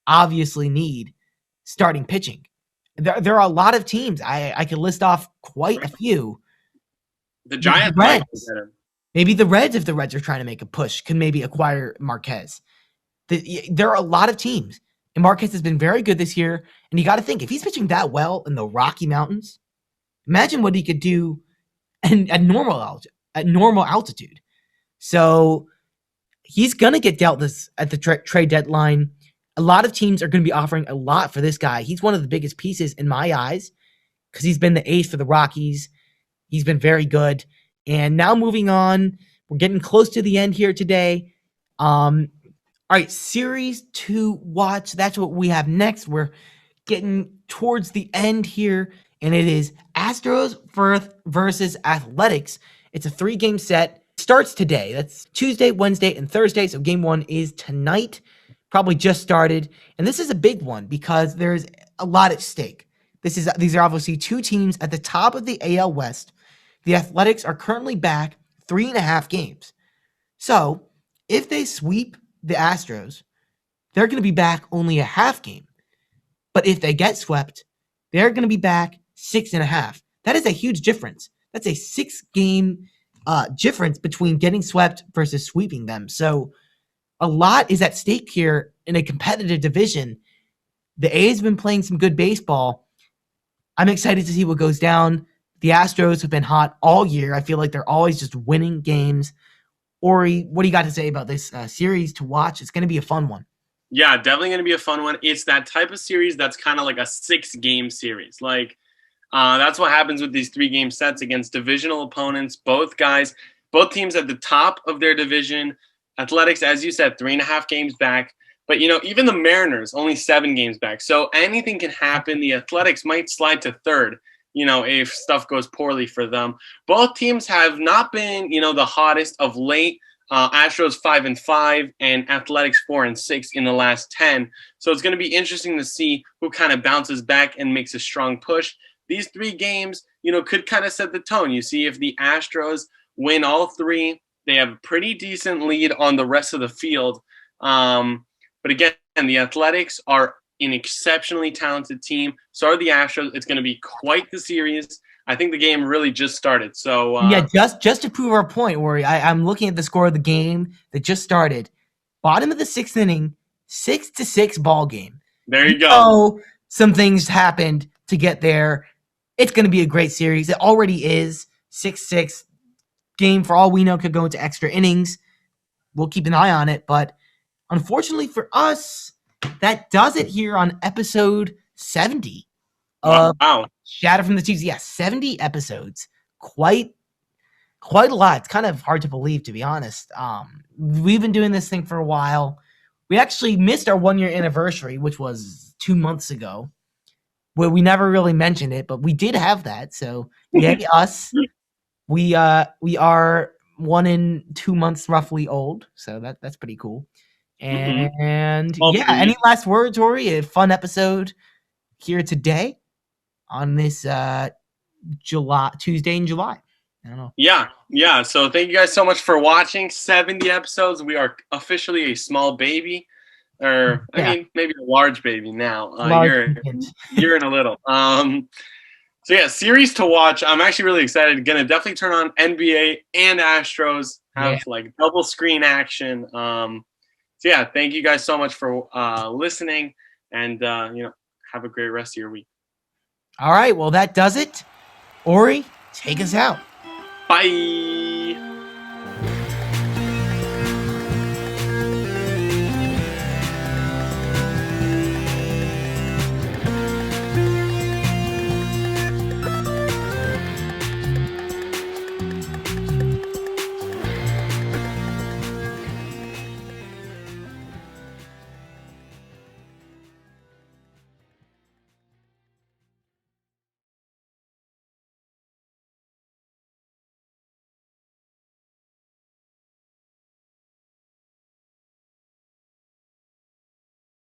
obviously need starting pitching. There are a lot of teams. I could list off quite a few. The Giants might get him. Maybe the Reds, if the Reds are trying to make a push, can maybe acquire Marquez. There are a lot of teams. And Marquez has been very good this year. And you got to think, if he's pitching that well in the Rocky Mountains, imagine what he could do at normal altitude. So he's going to get dealt this at the trade deadline. A lot of teams are going to be offering a lot for this guy. He's one of the biggest pieces in my eyes because he's been the ace for the Rockies. He's been very good. And now moving on, we're getting close to the end here today. All right, series to watch. That's what we have next. We're getting towards the end here, and it is Astros versus Athletics. It's a 3-game set. It starts today. That's Tuesday, Wednesday, and Thursday. So game 1 is tonight. Probably just started. And this is a big one because there's a lot at stake. These are obviously two teams at the top of the AL West. The Athletics are currently back 3.5 games. So if they sweep the Astros, they're going to be back only a half game. But if they get swept, they're going to be back 6.5. That is a huge difference. That's a 6-game difference between getting swept versus sweeping them. So a lot is at stake here in a competitive division. The A's have been playing some good baseball. I'm excited to see what goes down. The Astros have been hot all year. I feel like they're always just winning games. Oree, what do you got to say about this series to watch? It's going to be a fun one. Yeah, definitely going to be a fun one. It's that type of series that's kind of like a 6-game series. Like, that's what happens with these 3-game sets against divisional opponents. Both teams at the top of their division. Athletics, as you said, 3.5 games back. But, even the Mariners, only 7 games back. So anything can happen. The Athletics might slide to third, if stuff goes poorly for them. Both teams have not been, the hottest of late. Astros 5-5 and Athletics 4-6 in the last 10. So it's going to be interesting to see who kind of bounces back and makes a strong push. These 3 games, could kind of set the tone. You see, if the Astros win all 3, they have a pretty decent lead on the rest of the field. But again, the Athletics are an exceptionally talented team. So are the Astros. It's going to be quite the series. I think the game really just started. So yeah, just to prove our point, Oree, I'm looking at the score of the game that just started. Bottom of the 6th inning, 6-6 ball game. There you go. So some things happened to get there. It's going to be a great series. It already is. 6-6 game, for all we know, could go into extra innings. We'll keep an eye on it. But unfortunately for us, that does it here on episode 70 of Shadow from the Chiefs. Yeah, 70 episodes. Quite a lot. It's kind of hard to believe, to be honest. We've been doing this thing for a while. We actually missed our 1-year anniversary, which was 2 months ago. Well, we never really mentioned it, but we did have that. So yay us. We are 1 and 2 months roughly old. So that's pretty cool. And any last words, Oree? A fun episode here today on this Tuesday in July. I don't know. Yeah. So thank you guys so much for watching 70 episodes. We are officially a small baby, or I mean maybe a large baby now. You're in a little. So yeah, series to watch. I'm actually really excited. Gonna definitely turn on NBA and Astros. Have like double screen action. So yeah, thank you guys so much for listening, and have a great rest of your week. All right, well that does it. Oree, take us out. Bye.